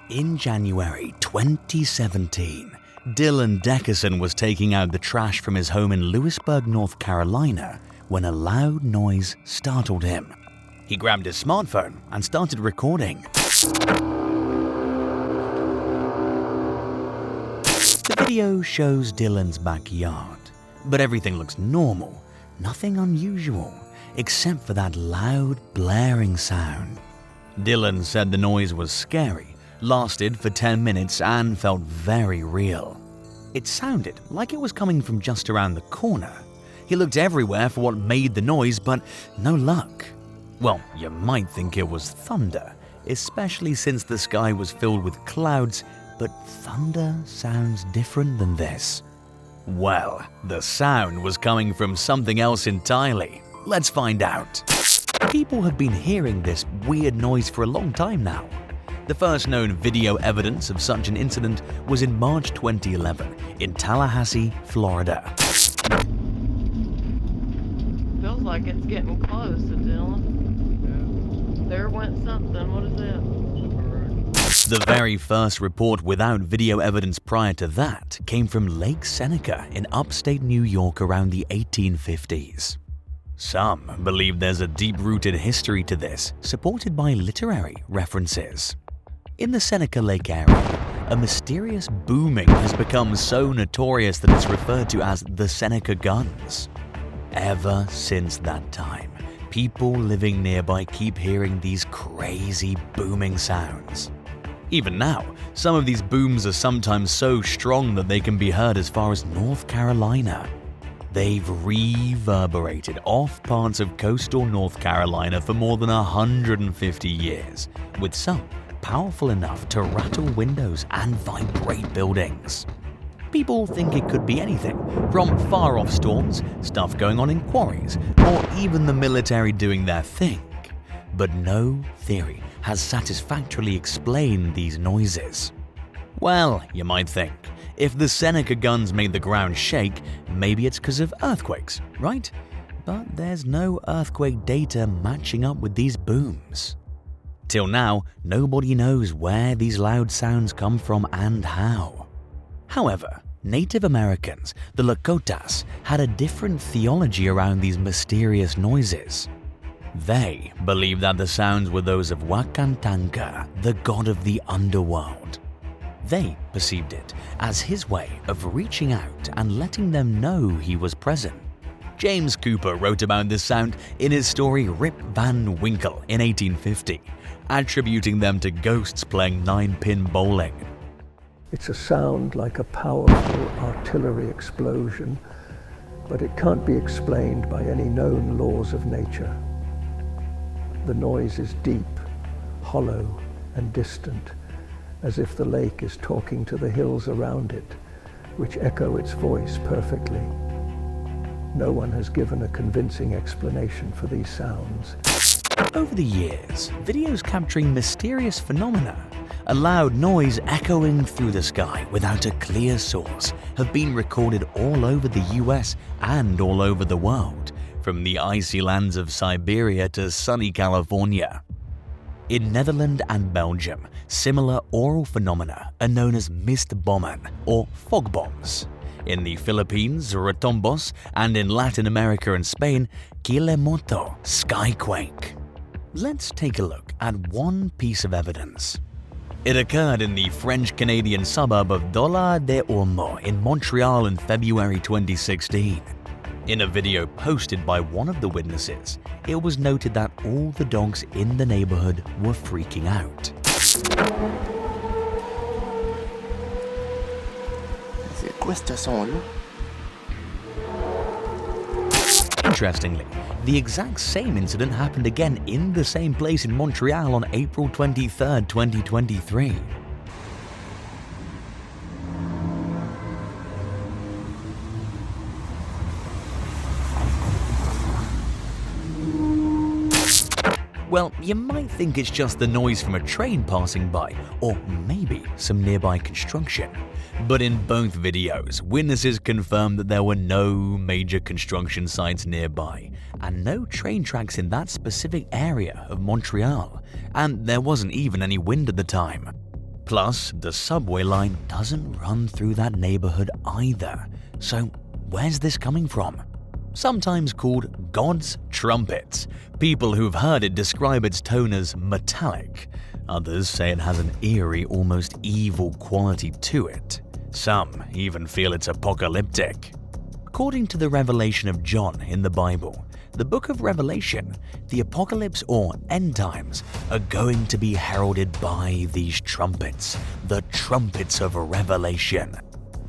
In January 2017, Dylan Deckerson was taking out the trash from his home in Lewisburg, North Carolina, when a loud noise startled him. He grabbed his smartphone and started recording. The video shows Dylan's backyard, but everything looks normal, nothing unusual, except for that loud, blaring sound. Dylan said the noise was scary, lasted for 10 minutes, and felt very real. It sounded like it was coming from just around the corner. He looked everywhere for what made the noise, but no luck. Well, you might think it was thunder, especially since the sky was filled with clouds, but thunder sounds different than this. Well, the sound was coming from something else entirely. Let's find out. People have been hearing this weird noise for a long time now. The first known video evidence of such an incident was in March 2011 in Tallahassee, Florida. Feels like it's getting close to Dylan. Yeah. There went something. What is that? The very first report without video evidence prior to that came from Lake Seneca in upstate New York around the 1850s. Some believe there's a deep-rooted history to this, supported by literary references. In the Seneca Lake area, a mysterious booming has become so notorious that it's referred to as the Sena Guns. Ever since that time, people living nearby keep hearing these crazy booming sounds. Even now, some of these booms are sometimes so strong that they can be heard as far as North Carolina. They've reverberated off parts of coastal North Carolina for more than 150 years, with some powerful enough to rattle windows and vibrate buildings. People think it could be anything, from far-off storms, stuff going on in quarries, or even the military doing their thing. But no theory has satisfactorily explained these noises. Well, you might think, if the Sena Guns made the ground shake, maybe it's because of earthquakes, right? But there's no earthquake data matching up with these booms. Till now, nobody knows where these loud sounds come from and how. However, Native Americans, the Lakotas, had a different theology around these mysterious noises. They believed that the sounds were those of Wakantanka, the god of the underworld. They perceived it as his way of reaching out and letting them know he was present. James Cooper wrote about this sound in his story Rip Van Winkle in 1850, attributing them to ghosts playing 9-pin bowling. It's a sound like a powerful artillery explosion, but it can't be explained by any known laws of nature. The noise is deep, hollow, and distant, as if the lake is talking to the hills around it, which echo its voice perfectly. No one has given a convincing explanation for these sounds. Over the years, videos capturing mysterious phenomena, a loud noise echoing through the sky without a clear source, have been recorded all over the US and all over the world, from the icy lands of Siberia to sunny California. In Netherlands and Belgium, similar aural phenomena are known as mistbommen or fog bombs. In the Philippines, retombos, and in Latin America and Spain, Kilemoto, Skyquake. Let's take a look at one piece of evidence. It occurred in the French-Canadian suburb of Dollard-des-Ormeaux in Montreal in February 2016. In a video posted by one of the witnesses, it was noted that all the dogs in the neighborhood were freaking out. Interestingly, the exact same incident happened again in the same place in Montreal on April 23, 2023. Well, you might think it's just the noise from a train passing by, or maybe some nearby construction. But in both videos, witnesses confirmed that there were no major construction sites nearby, and no train tracks in that specific area of Montreal, and there wasn't even any wind at the time. Plus, the subway line doesn't run through that neighborhood either. So where's this coming from? Sometimes called God's trumpets, people who've heard it describe its tone as metallic. Others say it has an eerie, almost evil quality to it. Some even feel it's apocalyptic. According to the revelation of John in the Bible, the book of Revelation, the apocalypse or end times are going to be heralded by these trumpets, the trumpets of Revelation.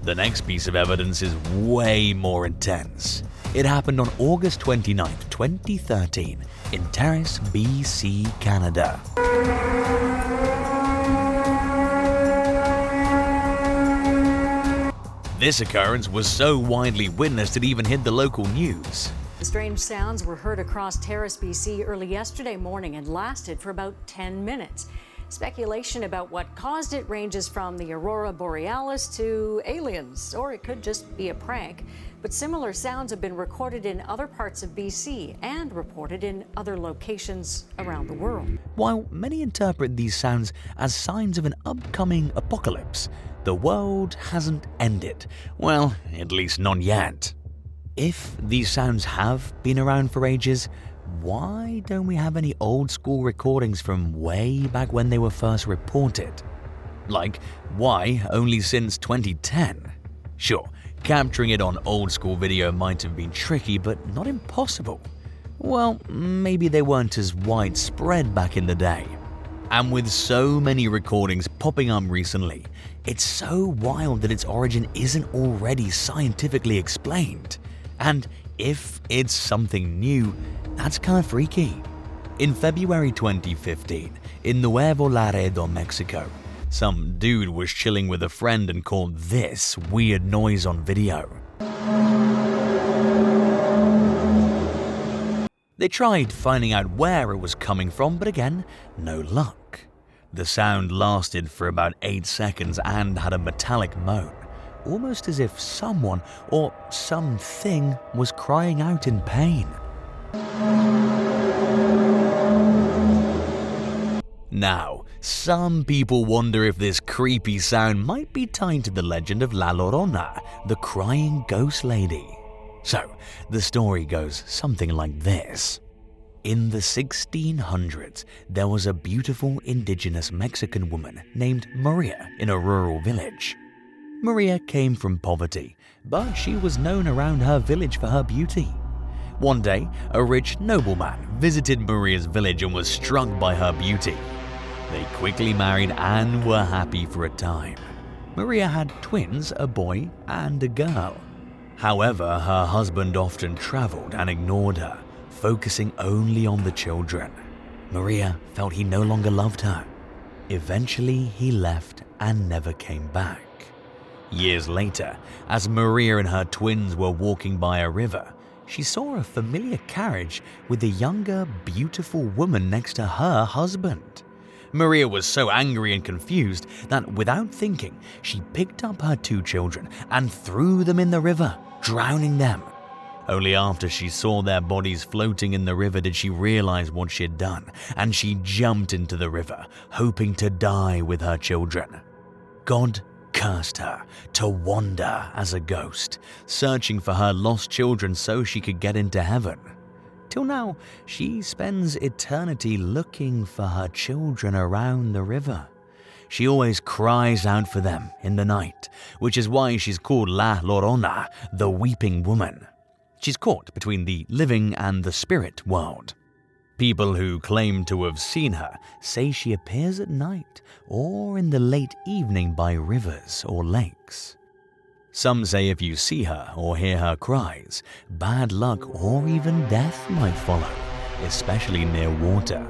The next piece of evidence is way more intense. It happened on August 29, 2013, in Terrace, BC, Canada. This occurrence was so widely witnessed it even hit the local news. Strange sounds were heard across Terrace, BC early yesterday morning and lasted for about 10 minutes. Speculation about what caused it ranges from the aurora borealis to aliens, or it could just be a prank. But similar sounds have been recorded in other parts of BC and reported in other locations around the world. While many interpret these sounds as signs of an upcoming apocalypse, the world hasn't ended. Well, at least not yet. If these sounds have been around for ages, why don't we have any old school recordings from way back when they were first reported? Like, why only since 2010? Sure, capturing it on old school video might have been tricky, but not impossible. Well, maybe they weren't as widespread back in the day. And with so many recordings popping up recently, it's so wild that its origin isn't already scientifically explained. And if it's something new, that's kind of freaky. In February 2015, in Nuevo Laredo, Mexico, some dude was chilling with a friend and caught this weird noise on video. They tried finding out where it was coming from, but again, no luck. The sound lasted for about 8 seconds and had a metallic moan, almost as if someone or something was crying out in pain. Now, some people wonder if this creepy sound might be tied to the legend of La Laurona, the crying ghost lady. So, the story goes something like this. In the 1600s, there was a beautiful indigenous Mexican woman named Maria in a rural village. Maria came from poverty, but she was known around her village for her beauty. One day, a rich nobleman visited Maria's village and was struck by her beauty. They quickly married and were happy for a time. Maria had twins, a boy and a girl. However, her husband often traveled and ignored her, focusing only on the children. Maria felt he no longer loved her. Eventually, he left and never came back. Years later, as Maria and her twins were walking by a river, she saw a familiar carriage with a younger, beautiful woman next to her husband. Maria was so angry and confused that without thinking, she picked up her 2 children and threw them in the river, drowning them. Only after she saw their bodies floating in the river did she realize what she had done, and she jumped into the river, hoping to die with her children. God cursed her to wander as a ghost, searching for her lost children so she could get into heaven. Till now, she spends eternity looking for her children around the river. She always cries out for them in the night, which is why she's called La Laurona, the weeping woman. She's caught between the living and the spirit world. People who claim to have seen her say she appears at night or in the late evening by rivers or lakes. Some say if you see her or hear her cries, bad luck or even death might follow, especially near water.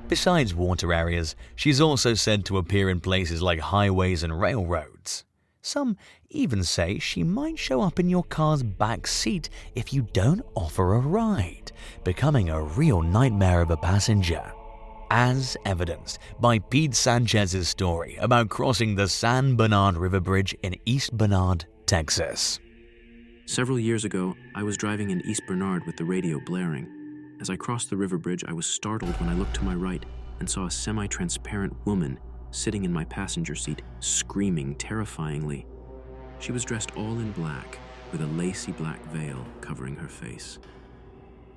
Besides water areas, she's also said to appear in places like highways and railroads. Some even say she might show up in your car's back seat if you don't offer a ride, becoming a real nightmare of a passenger. As evidenced by Pete Sanchez's story about crossing the San Bernard River Bridge in East Bernard, Texas. Several years ago, I was driving in East Bernard with the radio blaring. As I crossed the river bridge, I was startled when I looked to my right and saw a semi-transparent woman sitting in my passenger seat, screaming terrifyingly. She was dressed all in black, with a lacy black veil covering her face.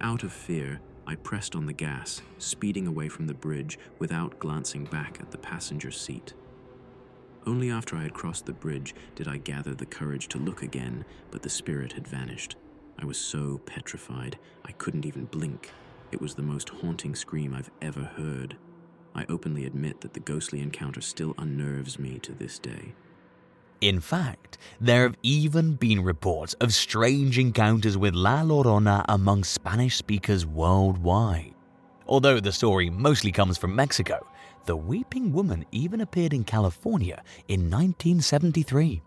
Out of fear, I pressed on the gas, speeding away from the bridge without glancing back at the passenger seat. Only after I had crossed the bridge did I gather the courage to look again, but the spirit had vanished. I was so petrified, I couldn't even blink. It was the most haunting scream I've ever heard. I openly admit that the ghostly encounter still unnerves me to this day. In fact, there have even been reports of strange encounters with La Laurona among Spanish speakers worldwide. Although the story mostly comes from Mexico, the Weeping Woman even appeared in California in 1973.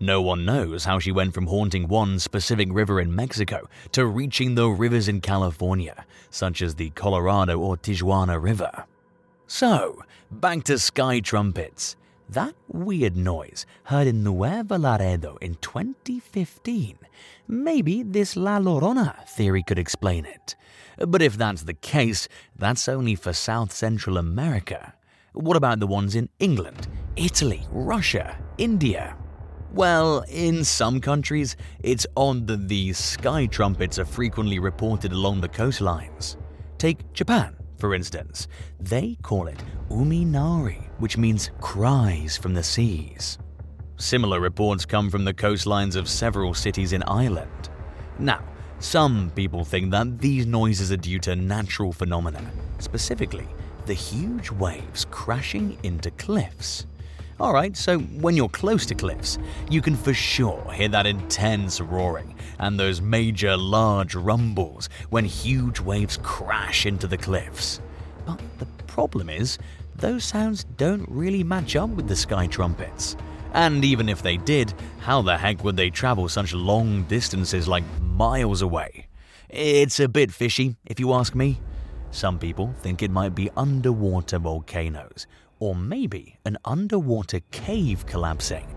No one knows how she went from haunting one specific river in Mexico to reaching the rivers in California, such as the Colorado or Tijuana River. So, back to Skytrumpets. That weird noise heard in Nuevo Laredo in 2015. Maybe this La Laurona theory could explain it. But if that's the case, that's only for South Central America. What about the ones in England, Italy, Russia, India? Well, in some countries, it's odd that these Skytrumpets are frequently reported along the coastlines. Take Japan, for instance. They call it uminari, which means cries from the seas. Similar reports come from the coastlines of several cities in Ireland. Now, some people think that these noises are due to natural phenomena, specifically the huge waves crashing into cliffs. Alright, so when you're close to cliffs, you can for sure hear that intense roaring and those major large rumbles when huge waves crash into the cliffs. But the problem is, those sounds don't really match up with the Skytrumpets. And even if they did, how the heck would they travel such long distances like miles away? It's a bit fishy, if you ask me. Some people think it might be underwater volcanoes, or maybe an underwater cave collapsing.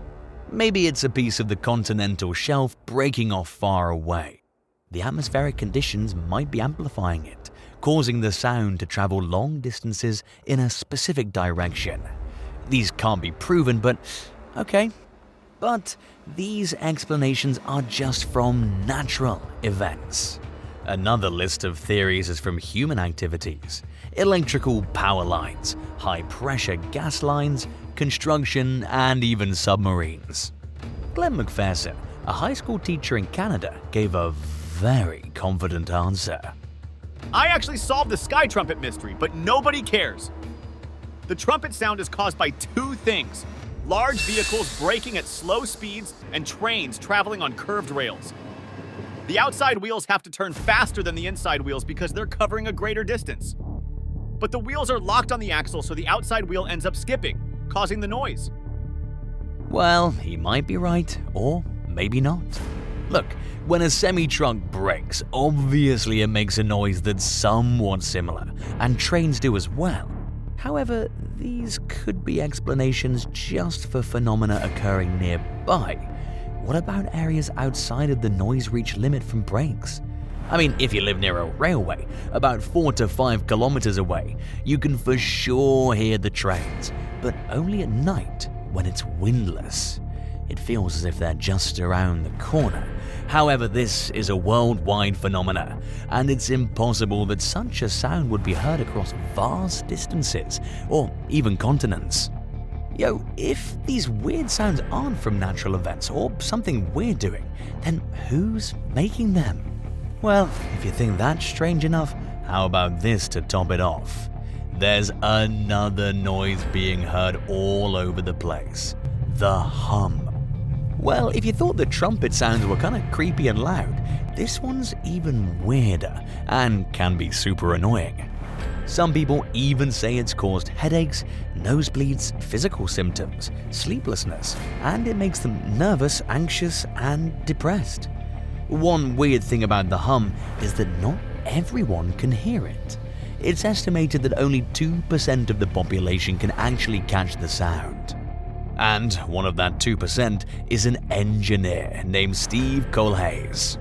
Maybe it's a piece of the continental shelf breaking off far away. The atmospheric conditions might be amplifying it, causing the sound to travel long distances in a specific direction. These can't be proven, but okay. But these explanations are just from natural events. Another list of theories is from human activities: electrical power lines, high-pressure gas lines, construction, and even submarines. Glenn McPherson, a high school teacher in Canada, gave a very confident answer. I actually solved the sky trumpet mystery, but nobody cares. The trumpet sound is caused by two things: large vehicles braking at slow speeds and trains traveling on curved rails. The outside wheels have to turn faster than the inside wheels because they're covering a greater distance. But the wheels are locked on the axle, so the outside wheel ends up skipping, causing the noise. Well, he might be right, or maybe not. Look, when a semi-truck brakes, obviously it makes a noise that's somewhat similar, and trains do as well. However, these could be explanations just for phenomena occurring nearby. What about areas outside of the noise reach limit from brakes? I mean, if you live near a railway, about 4 to 5 kilometers away, you can for sure hear the trains, but only at night when it's windless. It feels as if they're just around the corner. However, this is a worldwide phenomena, and it's impossible that such a sound would be heard across vast distances, or even continents. Yo, if these weird sounds aren't from natural events or something we're doing, then who's making them? Well, if you think that's strange enough, how about this to top it off? There's another noise being heard all over the place: the hum. Well, if you thought the trumpet sounds were kinda creepy and loud, this one's even weirder and can be super annoying. Some people even say it's caused headaches, nosebleeds, physical symptoms, sleeplessness, and it makes them nervous, anxious, and depressed. One weird thing about the hum is that not everyone can hear it. It's estimated that only 2% of the population can actually catch the sound. And one of that 2% is an engineer named Steve Colhayes.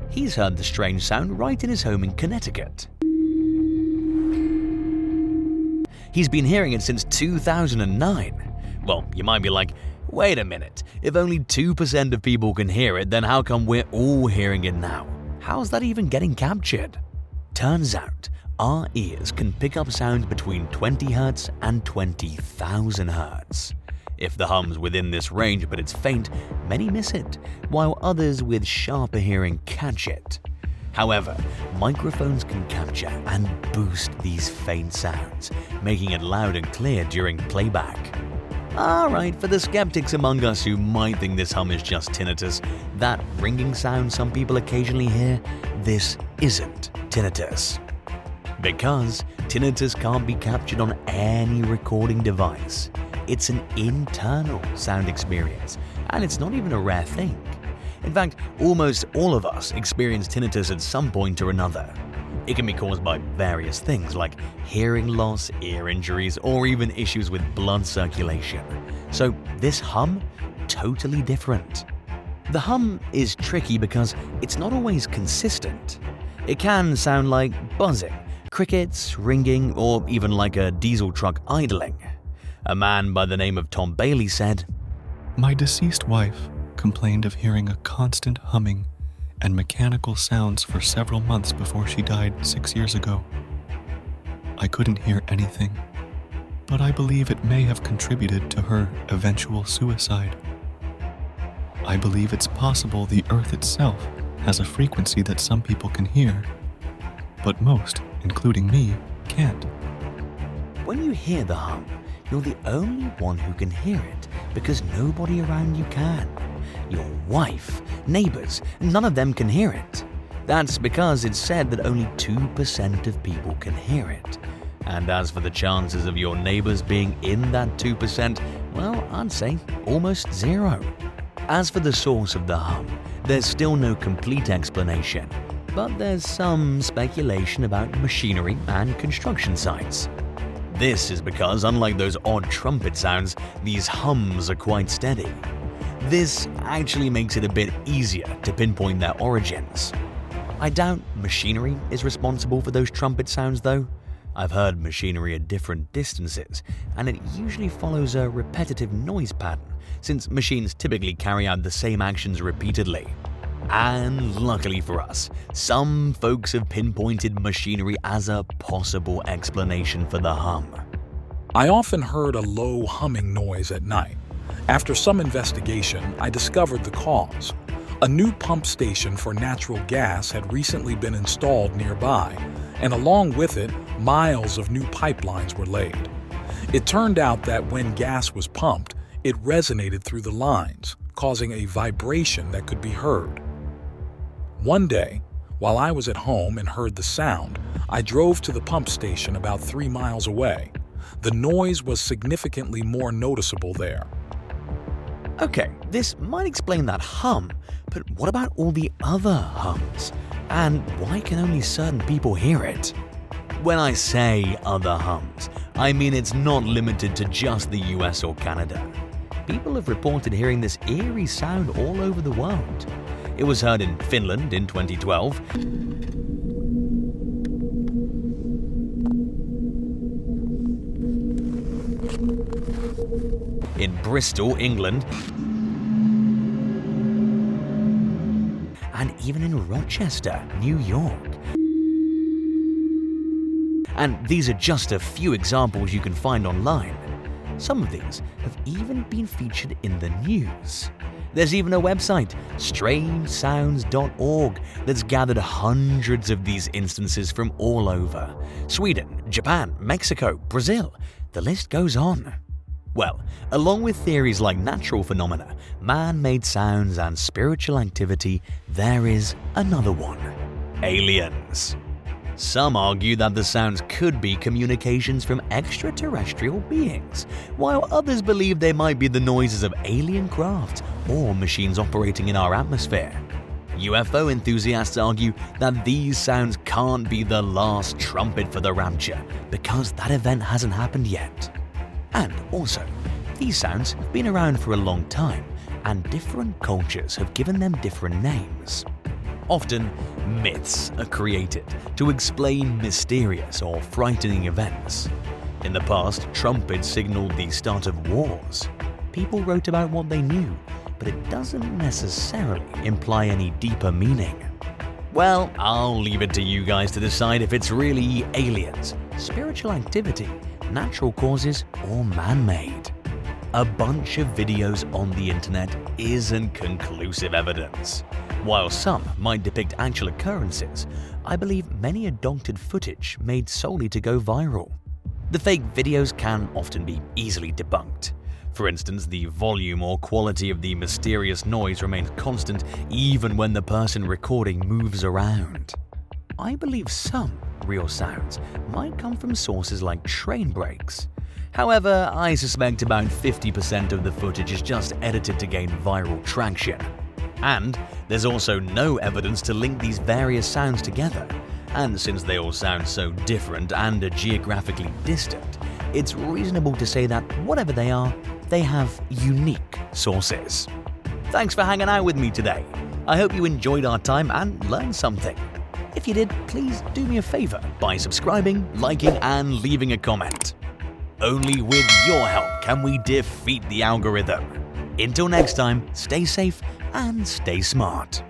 He's heard the strange sound right in his home in Connecticut. He's been hearing it since 2009. Well, you might be like, wait a minute, if only 2% of people can hear it, then how come we're all hearing it now? How's that even getting captured? Turns out, our ears can pick up sounds between 20 Hz and 20,000 Hz. If the hum's within this range but it's faint, many miss it, while others with sharper hearing catch it. However, microphones can capture and boost these faint sounds, making it loud and clear during playback. Alright, for the skeptics among us who might think this hum is just tinnitus, that ringing sound some people occasionally hear, this isn't tinnitus. Because tinnitus can't be captured on any recording device. It's an internal sound experience, and it's not even a rare thing. In fact, almost all of us experience tinnitus at some point or another. It can be caused by various things like hearing loss, ear injuries, or even issues with blood circulation. So this hum, totally different. The hum is tricky because it's not always consistent. It can sound like buzzing, crickets, ringing, or even like a diesel truck idling. A man by the name of Tom Bailey said, "My deceased wife complained of hearing a constant humming and mechanical sounds for several months before she died 6 years ago. I couldn't hear anything, but I believe it may have contributed to her eventual suicide. I believe it's possible the Earth itself has a frequency that some people can hear, but most, including me, can't." When you hear the hum, you're the only one who can hear it because nobody around you can. Your wife, neighbors, none of them can hear it. That's because it's said that only 2% of people can hear it. And as for the chances of your neighbors being in that 2%, well, I'd say almost zero. As for the source of the hum, there's still no complete explanation, but there's some speculation about machinery and construction sites. This is because, unlike those odd trumpet sounds, these hums are quite steady. This actually makes it a bit easier to pinpoint their origins. I doubt machinery is responsible for those trumpet sounds though. I've heard machinery at different distances, and it usually follows a repetitive noise pattern, since machines typically carry out the same actions repeatedly. And luckily for us, some folks have pinpointed machinery as a possible explanation for the hum. I often heard a low humming noise at night. After some investigation, I discovered the cause. A new pump station for natural gas had recently been installed nearby, and along with it, miles of new pipelines were laid. It turned out that when gas was pumped, it resonated through the lines, causing a vibration that could be heard. One day, while I was at home and heard the sound, I drove to the pump station about 3 miles away. The noise was significantly more noticeable there. Okay, this might explain that hum, but what about all the other hums? And why can only certain people hear it? When I say other hums, I mean it's not limited to just the US or Canada. People have reported hearing this eerie sound all over the world. It was heard in Finland in 2012, in Bristol, England, and even in Rochester, New York. And these are just a few examples you can find online. Some of these have even been featured in the news. There's even a website, strangesounds.org, that's gathered hundreds of these instances from all over. Sweden, Japan, Mexico, Brazil, the list goes on. Well, along with theories like natural phenomena, man-made sounds, and spiritual activity, there is another one: aliens. Some argue that the sounds could be communications from extraterrestrial beings, while others believe they might be the noises of alien craft or machines operating in our atmosphere. UFO enthusiasts argue that these sounds can't be the last trumpet for the rapture because that event hasn't happened yet. And also, these sounds have been around for a long time, and different cultures have given them different names. Often, myths are created to explain mysterious or frightening events. In the past, trumpets signaled the start of wars. People wrote about what they knew, but it doesn't necessarily imply any deeper meaning. Well, I'll leave it to you guys to decide if it's really aliens, spiritual activity, natural causes, or man-made. A bunch of videos on the internet isn't conclusive evidence. While some might depict actual occurrences, I believe many are doctored footage made solely to go viral. The fake videos can often be easily debunked. For instance, the volume or quality of the mysterious noise remains constant even when the person recording moves around. I believe some real sounds might come from sources like train brakes. However, I suspect about 50% of the footage is just edited to gain viral traction. And there's also no evidence to link these various sounds together. And since they all sound so different and are geographically distant, it's reasonable to say that whatever they are, they have unique sources. Thanks for hanging out with me today. I hope you enjoyed our time and learned something. If you did, please do me a favor by subscribing, liking, and leaving a comment. Only with your help can we defeat the algorithm. Until next time, stay safe and stay smart.